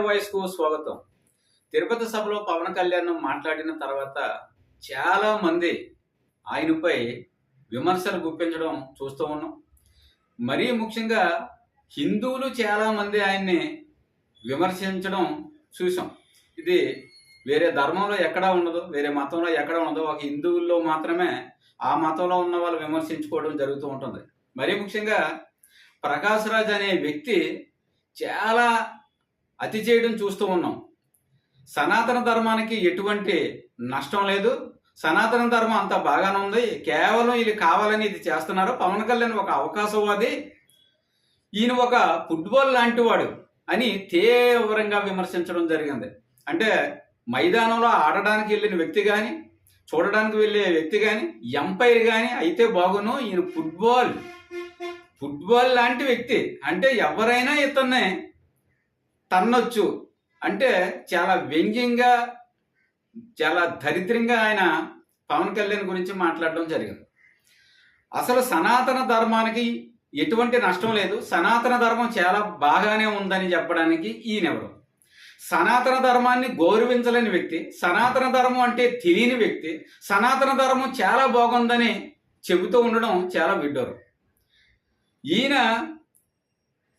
వాయిస్కు స్వాగతం. తిరుపతి సభలో పవన్ కళ్యాణ్ మాట్లాడిన తర్వాత చాలా మంది ఆయనపై విమర్శలు గుప్పించడం చూస్తూ ఉన్నాం. మరీ ముఖ్యంగా హిందువులు చాలా మంది ఆయన్ని విమర్శించడం చూసాం. ఇది వేరే ధర్మంలో ఎక్కడా ఉండదు, వేరే మతంలో ఎక్కడా ఉండదు. ఒక హిందువుల్లో మాత్రమే ఆ మతంలో ఉన్న వాళ్ళు విమర్శించుకోవడం జరుగుతూ ఉంటుంది. మరీ ముఖ్యంగా ప్రకాష్ రాజ్ అనే వ్యక్తి చాలా అతి చేయడం చూస్తూ ఉన్నాం. సనాతన ధర్మానికి ఎటువంటి నష్టం లేదు, సనాతన ధర్మం అంతా బాగానే ఉంది, కేవలం ఇది కావాలని ఇది చేస్తున్నారు. పవన్ కళ్యాణ్ ఒక అవకాశవాది, ఈయన ఒక ఫుట్బాల్ లాంటి వాడు అని తీవ్రంగా విమర్శించడం జరిగింది. అంటే మైదానంలో ఆడడానికి వెళ్ళిన వ్యక్తి కానీ, చూడడానికి వెళ్ళే వ్యక్తి కానీ, ఎంపైర్ కానీ అయితే బాగును, ఈయన ఫుట్బాల్ లాంటి వ్యక్తి అంటే ఎవరైనా ఇతన్ని తన్నొచ్చు అంటే చాలా వ్యంగ్యంగా, చాలా దరిద్రంగా ఆయన పవన్ కళ్యాణ్ గురించి మాట్లాడడం జరిగింది. అసలు సనాతన ధర్మానికి ఎటువంటి నష్టం లేదు, సనాతన ధర్మం చాలా బాగానే ఉందని చెప్పడానికి ఈయనెవరు? సనాతన ధర్మాన్ని గౌరవించలేని వ్యక్తి, సనాతన ధర్మం అంటే తెలియని వ్యక్తి, సనాతన ధర్మం చాలా బాగుందని చెబుతూ ఉండడం చాలా విడ్డూరం. ఈయన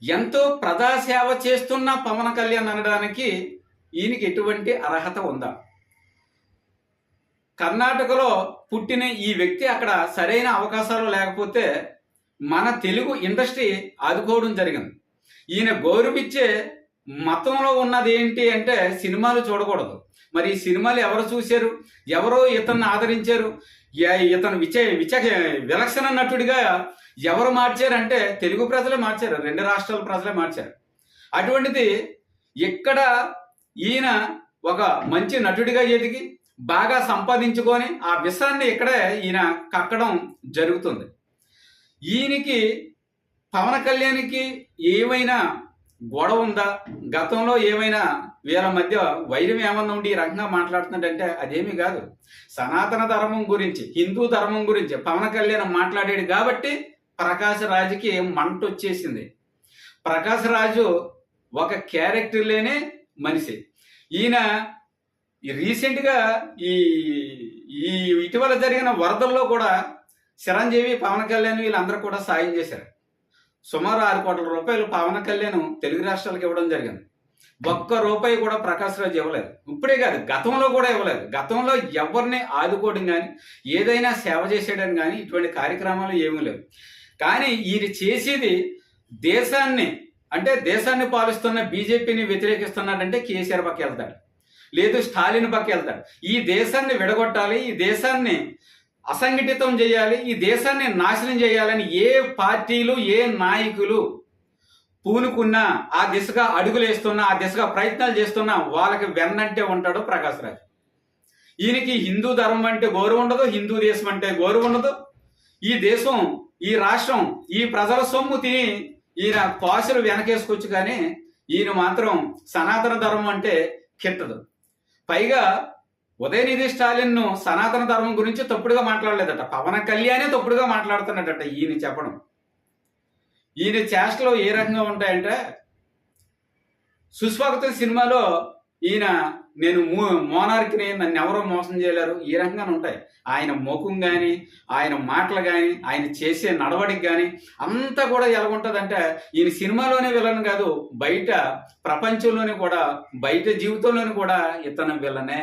ఎంతో ప్రజాసేవ చేస్తున్న పవన్ కళ్యాణ్ అనడానికి ఈయనకి ఎటువంటి అర్హత ఉందా? కర్ణాటకలో పుట్టిన ఈ వ్యక్తి అక్కడ సరైన అవకాశాలు లేకపోతే మన తెలుగు ఇండస్ట్రీ ఆదుకోవడం జరిగింది. ఈయన గౌరవించే మతంలో ఉన్నది ఏంటి అంటే సినిమాలు చూడకూడదు. మరి ఈ సినిమాలు ఎవరు చూశారు? ఎవరో ఇతన్ని ఆదరించారు? ఇతను విలక్షణ నటుడిగా ఎవరు మార్చారంటే తెలుగు ప్రజలే మార్చారు, 2 రాష్ట్రాల ప్రజలే మార్చారు. అటువంటిది ఇక్కడ ఈయన ఒక మంచి నటుడిగా ఎదిగి బాగా సంపాదించుకొని ఆ విషయాన్ని ఇక్కడే ఈయన కక్కడం జరుగుతుంది. ఈయనకి పవన్ కళ్యాణ్కి ఏమైనా గొడవ ఉందా? గతంలో ఏమైనా వీళ్ళ మధ్య వైరం ఏమన్నా ఉండి ఈ రకంగా మాట్లాడుతున్నాడంటే అదేమీ కాదు. సనాతన ధర్మం గురించి, హిందూ ధర్మం గురించి పవన్ కళ్యాణ్ మాట్లాడాడు కాబట్టి ప్రకాష్ రాజుకి మంట వచ్చేసింది. ప్రకాష్ రాజు ఒక క్యారెక్టర్ లేని మనిషి. ఈయన రీసెంట్గా ఈ ఇటీవల జరిగిన వరదల్లో కూడా చిరంజీవి, పవన్ కళ్యాణ్ వీళ్ళందరూ కూడా సాయం చేశారు. సుమారు 6 కోట్ల రూపాయలు పవన్ కళ్యాణ్ తెలుగు రాష్ట్రాలకు ఇవ్వడం జరిగింది. ₹1 కూడా ప్రకాష్ రాజు ఇవ్వలేదు. ఇప్పుడే కాదు, గతంలో కూడా ఇవ్వలేదు. గతంలో ఎవరిని ఆదుకోవడం కానీ, ఏదైనా సేవ చేసేయడం కానీ ఇటువంటి కార్యక్రమాలు ఏమీ లేవు. కానీ ఈయన చేసేది దేశాన్ని పాలిస్తున్న బీజేపీని వ్యతిరేకిస్తున్నాడంటే కేసీఆర్ పక్క వెళ్తాడు, లేదు స్టాలిన్ పక్క వెళ్తాడు. ఈ దేశాన్ని విడగొట్టాలి, ఈ దేశాన్ని అసంఘటితం చేయాలి, ఈ దేశాన్ని నాశనం చేయాలని ఏ పార్టీలు, ఏ నాయకులు పూనుకున్నా, ఆ దిశగా అడుగులు వేస్తున్నా, ఆ దిశగా ప్రయత్నాలు చేస్తున్నా వాళ్ళకి వెన్నంటే ఉంటాడు ప్రకాష్ రాజ్. ఈయనకి హిందూ ధర్మం అంటే గౌరవం ఉండదు, హిందూ దేశం అంటే గౌరవం ఉండదు. ఈ దేశం, ఈ రాష్ట్రం, ఈ ప్రజల సొమ్ము తిని ఈయన పాసులు వెనకేసుకొచ్చు, కానీ ఈయన మాత్రం సనాతన ధర్మం అంటే కిట్టదు. పైగా ఉదయనిధి స్టాలిన్ సనాతన ధర్మం గురించి తప్పుడుగా మాట్లాడలేదట, పవన్ కళ్యాణే తప్పుడుగా మాట్లాడుతున్నాడట ఈయన చెప్పడం. ఈయన చేష్టలు ఏ రకంగా ఉంటాయంటే, సుస్వాగతం సినిమాలో ఈయన నేను మోనార్క్ని, నన్ను ఎవరో మోసం చేయలేరు, ఈ రకంగానే ఉంటాయి. ఆయన ముఖం కానీ, ఆయన మాటలు కానీ, ఆయన చేసే నడవడికి కానీ అంతా కూడా ఎలాగుంటుందంటే ఈయన సినిమాలోనే విలన్ కాదు, బయట ప్రపంచంలోనే కూడా, బయట జీవితంలోనే కూడా ఇతను విలనే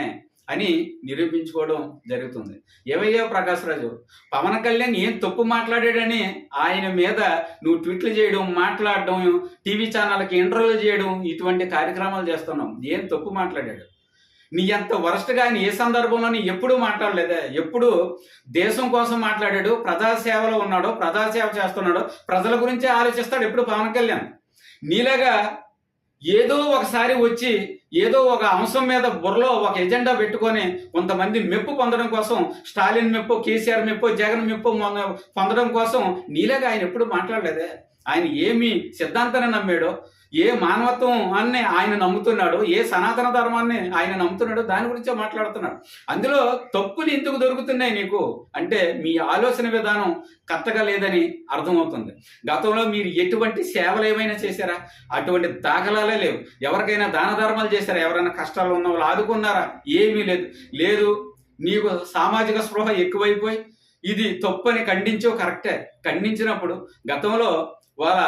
అని నిరూపించుకోవడం జరుగుతుంది. ఏవయ్యో ప్రకాష్ రాజు, పవన్ కళ్యాణ్ ఏం తప్పు మాట్లాడాడని ఆయన మీద నువ్వు ట్వీట్లు చేయడం, మాట్లాడడం, టీవీ ఛానల్కి ఇంటర్వ్యూలు చేయడం, ఇటువంటి కార్యక్రమాలు చేస్తున్నాం. ఏం తప్పు మాట్లాడాడు? నీ అంత వరస్ట్గా ఆయన ఏ సందర్భంలో నీ ఎప్పుడూ మాట్లాడలేదే? ఎప్పుడు దేశం కోసం మాట్లాడాడు, ప్రజాసేవలో ఉన్నాడు, ప్రజాసేవ చేస్తున్నాడు, ప్రజల గురించే ఆలోచిస్తాడు ఎప్పుడు పవన్ కళ్యాణ్. నీలాగా ఏదో ఒకసారి వచ్చి ఏదో ఒక అంశం మీద బుర్రలో ఒక ఎజెండా పెట్టుకొని కొంతమంది మెప్పు పొందడం కోసం, స్టాలిన్ మెప్పు, కేసీఆర్ మెప్పు, జగన్ మెప్పు పొందడం కోసం నీలాగా ఆయన ఎప్పుడు మాట్లాడలేదే? ఆయన ఏమి సిద్ధాంతాన్ని నమ్మాడో, ఏ మానవత్వం అని ఆయన నమ్ముతున్నాడో, ఏ సనాతన ధర్మాన్ని ఆయన నమ్ముతున్నాడో దాని గురించే మాట్లాడుతున్నాడు. అందులో తప్పులు ఎందుకు దొరుకుతున్నాయి నీకు అంటే మీ ఆలోచన విధానం కరెక్ట్గా లేదని అర్థమవుతుంది. గతంలో మీరు ఎటువంటి సేవలు ఏమైనా చేశారా? అటువంటి దాఖలాలే లేవు. ఎవరికైనా దాన ధర్మాలు చేశారా? ఎవరైనా కష్టాలు ఉన్న వాళ్ళు ఆదుకున్నారా? ఏమీ లేదు. నీకు సామాజిక స్పృహ ఎక్కువైపోయి ఇది తప్పని ఖండించో కరెక్టే. ఖండించినప్పుడు గతంలో వాళ్ళ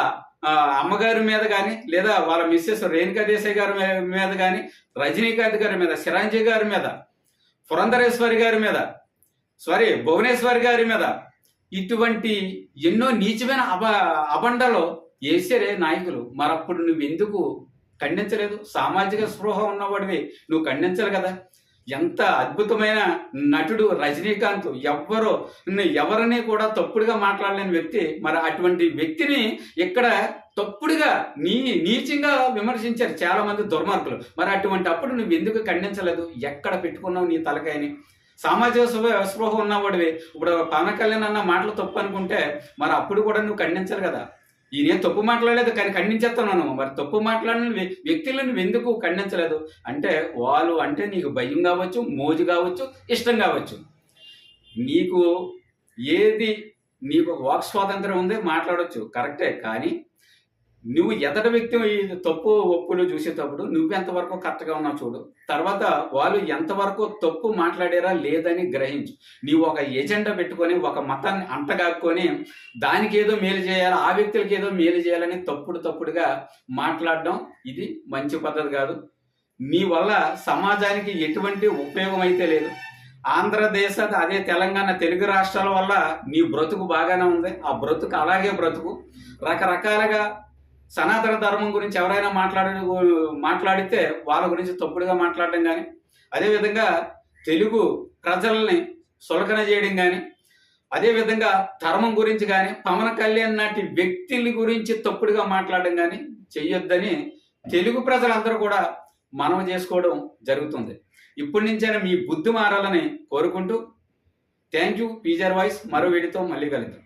అమ్మగారి మీద కానీ, లేదా వాళ్ళ మిస్సెస్ రేణుకా దేశాయ్ గారి మీద కానీ, రజనీకాంత్ గారి మీద, చిరంజీవి గారి మీద, పురంధరేశ్వరి గారి మీద, భువనేశ్వరి గారి మీద ఇటువంటి ఎన్నో నీచమైన అబండలో వేసారే నాయకులు. మరప్పుడు నువ్వెందుకు ఖండించలేదు? సామాజిక స్పృహ ఉన్నవాడివి, నువ్వు ఖండించరు కదా. ఎంత అద్భుతమైన నటుడు రజనీకాంత్, ఎవరిని కూడా తప్పుడుగా మాట్లాడలేని వ్యక్తి. మరి అటువంటి వ్యక్తిని ఇక్కడ తప్పుడుగా నీచంగా విమర్శించారు చాలా మంది దుర్మార్గులు. మరి అటువంటి అప్పుడు నువ్వు ఎందుకు ఖండించలేదు? ఎక్కడ పెట్టుకున్నావు నీ తలకాయని? సామాజిక స్పృహ ఉన్నవాడివి. ఇప్పుడు పవన్ కళ్యాణ్ అన్న మాటలు తప్పు అనుకుంటే మరి అప్పుడు కూడా నువ్వు ఖండించాలి కదా. ఈయన తప్పు మాట్లాడలేదు కానీ ఖండించేస్తున్నాను. మరి తప్పు మాట్లాడిన వ్యక్తులను నువ్వు ఎందుకు ఖండించలేదు? అంటే వాళ్ళు అంటే నీకు భయం కావచ్చు, మోజు కావచ్చు, ఇష్టం కావచ్చు. నీకు నీకు వాక్ స్వాతంత్రం ఉంది, మాట్లాడవచ్చు కరెక్టే. కానీ నువ్వు ఎదటి వ్యక్తి తప్పు ఒప్పులు చూసేటప్పుడు నువ్వెంతవరకు కరెక్ట్గా ఉన్నావు చూడు. తర్వాత వాళ్ళు ఎంతవరకు తప్పు మాట్లాడారా లేదని గ్రహించు. నీవు ఒక ఎజెండా పెట్టుకొని ఒక మతాన్ని అంటగాక్కొని దానికి ఏదో మేలు చేయాలి, ఆ వ్యక్తులకి ఏదో మేలు చేయాలని తప్పుడుగా మాట్లాడడం ఇది మంచి పద్ధతి కాదు. నీ వల్ల సమాజానికి ఎటువంటి ఉపయోగం అయితే లేదు. ఆంధ్రదేశ అదే తెలంగాణ తెలుగు రాష్ట్రాల వల్ల నీ బ్రతుకు బాగానే ఉంది. ఆ బ్రతుకు అలాగే బ్రతుకు. రకరకాలుగా సనాతన ధర్మం గురించి ఎవరైనా మాట్లాడితే వాళ్ళ గురించి తప్పుడుగా మాట్లాడడం కానీ, అదేవిధంగా తెలుగు ప్రజల్ని సులకన చేయడం కానీ, అదేవిధంగా ధర్మం గురించి కానీ, పవన్ కళ్యాణ్ నాటి వ్యక్తుల గురించి తప్పుడుగా మాట్లాడడం కానీ చెయ్యొద్దని తెలుగు ప్రజలందరూ కూడా మనవి చేసుకోవడం జరుగుతుంది. ఇప్పటి నుంచైనా మీ బుద్ధి మారాలని కోరుకుంటూ థ్యాంక్ యూ. పీజర్ వాయిస్ మరో వీడితో మళ్ళీ కలుద్దాం.